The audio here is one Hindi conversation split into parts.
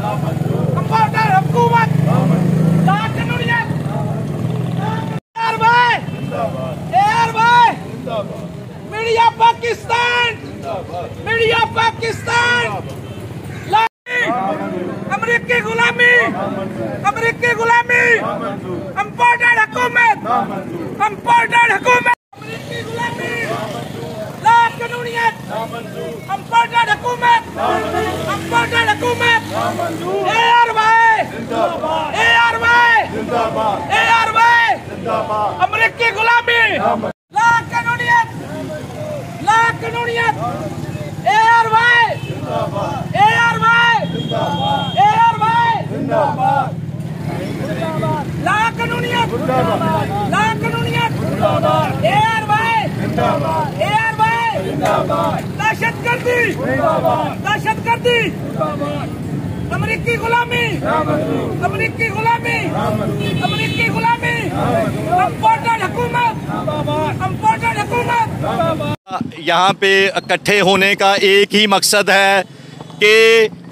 कंपाउंडर हुकूमत लाकानूनियत। एयर भाई मीडिया पाकिस्तान, मीडिया पाकिस्तान। अमरीकी गुलामी, अमरीकी गुलामी, कंपाउंडर हुकूमत, कंपाउंडर हुकूमत, अमरीकी गुलामी, लाकानूनियत, कंपाउंडर हुकूमत, कंपाउंडर हुकूमत। एयर भाई, एयर भाई, एयर भाई, अमरीकी गुलामी, लाकानूनियत, लाकानूनियत। एयर भाई, एयर भाई, एयर भाई, लाकानूनियत, लाकानूनियत। एयर भाई, एयर भाई, दहशतगर्दी, दहशतगर्दी, अमरीकी गुलामी, अमरीकी गुलामी, अमरीकी गुलामी, कंपाउंडर हुकूमत, कंपाउंडर हुकूमत। यहाँ पे इकट्ठे होने का एक ही मकसद है कि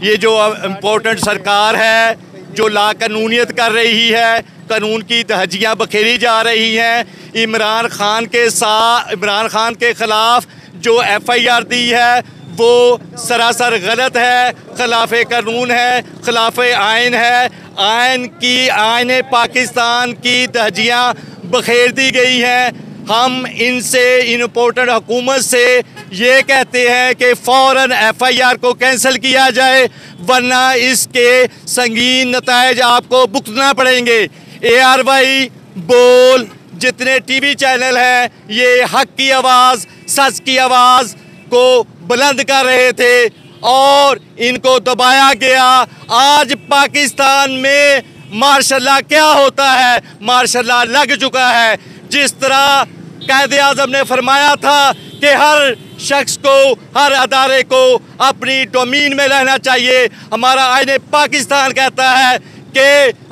ये जो इम्पोर्टेंट सरकार है जो लाकानूनियत कर रही है, कानून की धज्जियाँ बखेरी जा रही हैं। इमरान खान के ख़िलाफ़ जो FIR दी है वो सरासर गलत है, खिलाफ कानून है, खिलाफ आइन है। आइन पाकिस्तान की धज्जियाँ बखेर दी गई हैं। हम इनसे, इम्पोर्टेंट हुकूमत से ये कहते हैं कि फ़ौरन FIR को कैंसिल किया जाए, वरना इसके संगीन नतायज आपको भुगतना पड़ेंगे। ARY बोल जितने TV चैनल हैं ये हक की आवाज़, सच की आवाज़ को बुलंद कर रहे थे और इनको दबाया गया। आज पाकिस्तान में मार्शल क्या होता है, मार्शल लग चुका है। जिस तरह कायद-ए-आज़म ने फरमाया था कि हर शख्स को, हर अदारे को अपनी डोमेन में रहना चाहिए, हमारा आईन पाकिस्तान कहता है कि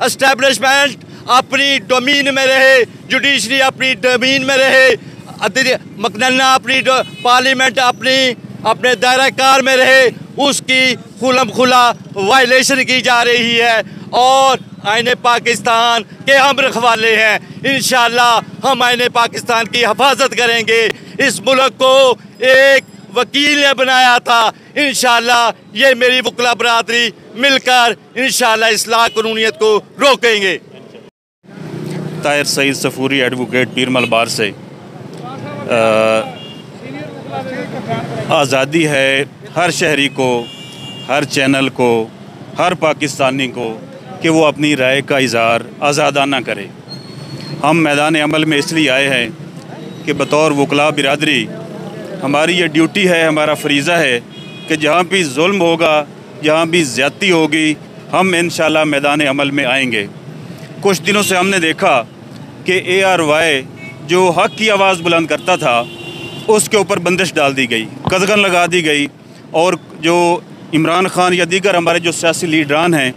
एस्टेब्लिशमेंट अपनी डोमेन में रहे, जुडिशरी अपनी डोमेन में रहे, मकनना अपनी पार्लियामेंट अपने दायरा कार में रहे। उसकी खुलम खुला वायलेशन की जा रही है और आईन पाकिस्तान के हम रखवाले हैं। इंशाअल्लाह हम आईन पाकिस्तान की हिफाजत करेंगे। इस मुल्क को एक वकील ने बनाया था। इंशाअल्लाह ये मेरी वकला बरादरी मिलकर इंशाअल्लाह इस लाकानूनियत को रोकेंगे। ताहिर सईद सफूरी एडवोकेट पीर मलबार से। आज़ादी है हर शहरी को, हर चैनल को, हर पाकिस्तानी को कि वो अपनी राय का इज़हार आज़ादाना करे। हम मैदान अमल में इसलिए आए हैं कि बतौर वकला बिरादरी हमारी ये ड्यूटी है, हमारा फरीज़ा है कि जहाँ भी जुल्म होगा, जहाँ भी ज़्यादती होगी, हम इंशाअल्लाह मैदान अमल में आएंगे। कुछ दिनों से हमने देखा कि ARY जो हक़ की आवाज़ बुलंद करता था उसके ऊपर बंदिश डाल दी गई, कदगन लगा दी गई और जो इमरान खान या दीगर हमारे जो सियासी लीडरान हैं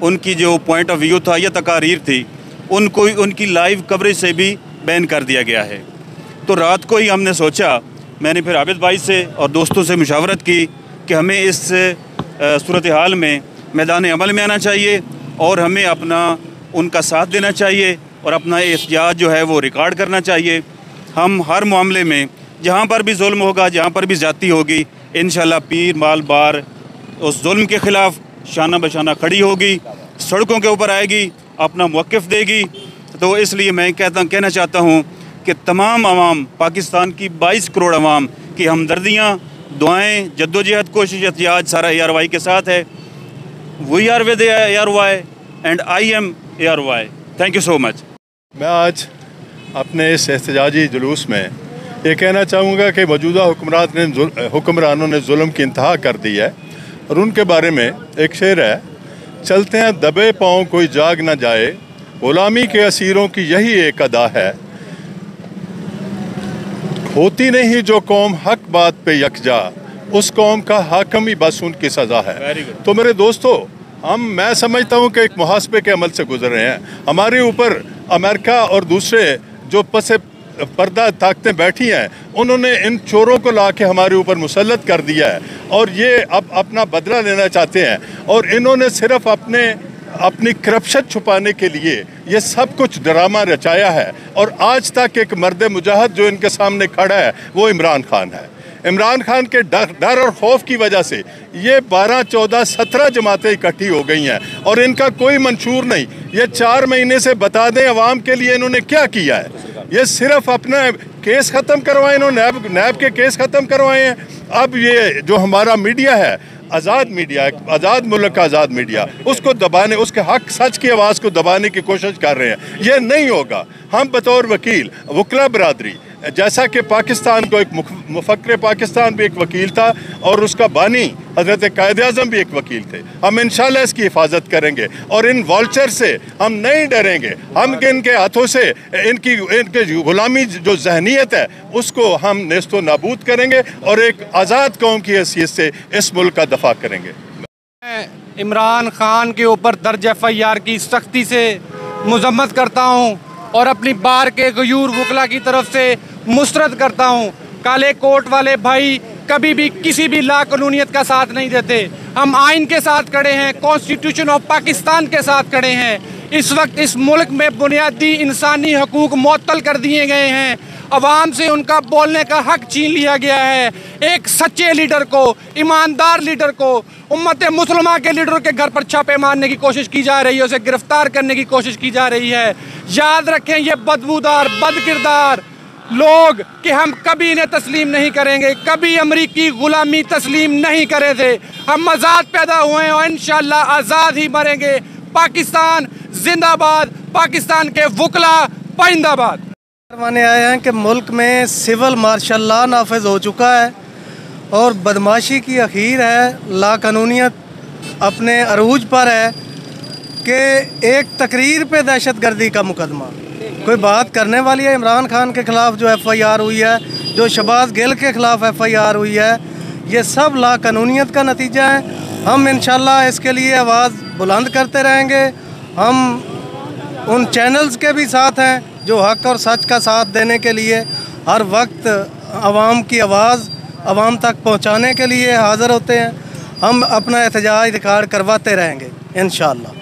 उनकी जो पॉइंट ऑफ व्यू था या तकारीर थी उनको उनकी लाइव कवरेज से भी बैन कर दिया गया है। तो रात को ही हमने सोचा, मैंने फिर आबिद भाई से और दोस्तों से मुशावरत की कि हमें इस सूरत हाल में मैदान अमल में आना चाहिए और हमें अपना उनका साथ देना चाहिए और अपना एहतियात जो है वो रिकॉर्ड करना चाहिए। हम हर मामले में जहाँ पर भी जुल्म होगा, जहाँ पर भी ज़्यादती होगी, इंशाअल्लाह पीर मलबार उस जुल्म के ख़िलाफ़ शाना बशाना खड़ी होगी, सड़कों के ऊपर आएगी, अपना मौक़िफ़ देगी। तो इसलिए मैं कहना चाहता हूँ कि तमाम आवाम, पाकिस्तान की 22 करोड़ आवाम की हमदर्दियाँ, दुआएँ, जद्दोजहद, कोशिश, एहतियात सारा ARY के साथ है। We are with ARY and I am ARY। Thank you so much. मैं आज अपने इस एहतजाजी जुलूस में ये कहना चाहूँगा कि मौजूदा हुक्मरानों ने जुल्म की इंतहा कर दी है और उनके बारे में एक शेर है, चलते हैं दबे पाँव कोई जाग ना जाए, गुलामी के असीरों की यही एक अदा है, होती नहीं जो कौम हक बात पे यकजा, उस कौम का हाकम ही बस उनकी सज़ा है। तो मेरे दोस्तों, मैं समझता हूँ कि एक मुहासबे के अमल से गुजर रहे हैं। हमारे ऊपर अमेरिका और दूसरे जो पर्दा ताकतें बैठी हैं, उन्होंने इन चोरों को ला के हमारे ऊपर मुसल्लत कर दिया है और ये अब अपना बदला लेना चाहते हैं। और इन्होंने सिर्फ अपनी करप्शन छुपाने के लिए ये सब कुछ ड्रामा रचाया है। और आज तक एक मर्द मुजाहिद जो इनके सामने खड़ा है वो इमरान खान है। इमरान खान के डर और खौफ की वजह से ये 12, 14, 17 जमातें इकट्ठी हो गई हैं और इनका कोई मंशूर नहीं। ये 4 महीने से बता दें अवाम के लिए इन्होंने क्या किया है। ये सिर्फ अपना केस ख़त्म करवाए, इन्होंने नैब के केस ख़त्म करवाए हैं। अब ये जो हमारा मीडिया है, आज़ाद मीडिया, आज़ाद मुल्क का आज़ाद मीडिया, उसको दबाने, उसके हक सच की आवाज़ को दबाने की कोशिश कर रहे हैं। ये नहीं होगा। हम बतौर वकील, वकला बरादरी, जैसा कि पाकिस्तान को एक मुफक्र पाकिस्तान भी एक वकील था और उसका बानी हज़रत कायद-ए-आज़म भी एक वकील थे, हम इंशाल्लाह इसकी हिफाजत करेंगे और इन वॉल्चर से हम नहीं डरेंगे। हम इनके हाथों से इनके गुलामी जो जहनीत है उसको हम नेस्तो नाबूद करेंगे और एक आज़ाद कौम की हैसियत से इस मुल्क का दफा करेंगे। मैं इमरान खान के ऊपर दर्ज FIR की सख्ती से मजम्मत करता हूँ और अपनी बार के गयूर वकला की तरफ से मुस्तरद करता हूँ। काले कोट वाले भाई कभी भी किसी भी लाकानूनियत का साथ नहीं देते। हम आइन के साथ खड़े हैं, कॉन्स्टिट्यूशन ऑफ पाकिस्तान के साथ खड़े हैं। इस वक्त इस मुल्क में बुनियादी इंसानी हकूक मुअत्तल कर दिए गए हैं। अवाम से उनका बोलने का हक छीन लिया गया है। एक सच्चे लीडर को, ईमानदार लीडर को, उम्मत मुसलमान के लीडर के घर पर छापे मारने की कोशिश की जा रही है, उसे गिरफ्तार करने की कोशिश की जा रही है। याद रखें, ये बदबूदार, बदकिरदार लोग कि हम कभी इन्हें तस्लीम नहीं करेंगे, कभी अमरीकी गुलामी तस्लीम नहीं करे थे। हम आज़ाद पैदा हुए हैं और इंशाअल्लाह आज़ाद ही मरेंगे। पाकिस्तान जिंदाबाद, पाकिस्तान के वकला पाइंदाबाद। माने आए हैं कि मुल्क में सिविल मार्शल लॉ नाफिज हो चुका है और बदमाशी की अखीर है। लाकानूनियत अपने अरूज पर है कि एक तकरीर पे दहशतगर्दी का मुकदमा, कोई बात करने वाली है। इमरान खान के ख़िलाफ़ जो FIR हुई है, जो शहबाज गिल के ख़िलाफ़ FIR हुई है, ये सब लाकानूनियत का नतीजा है। हम इंशाल्लाह इसके लिए आवाज़ बुलंद करते रहेंगे। हम उन चैनल्स के भी साथ हैं जो हक और सच का साथ देने के लिए हर वक्त आवाम की आवाज़ आवाम तक पहुंचाने के लिए हाज़िर होते हैं। हम अपना एहतजाज रिकॉर्ड करवाते रहेंगे इंशाअल्लाह।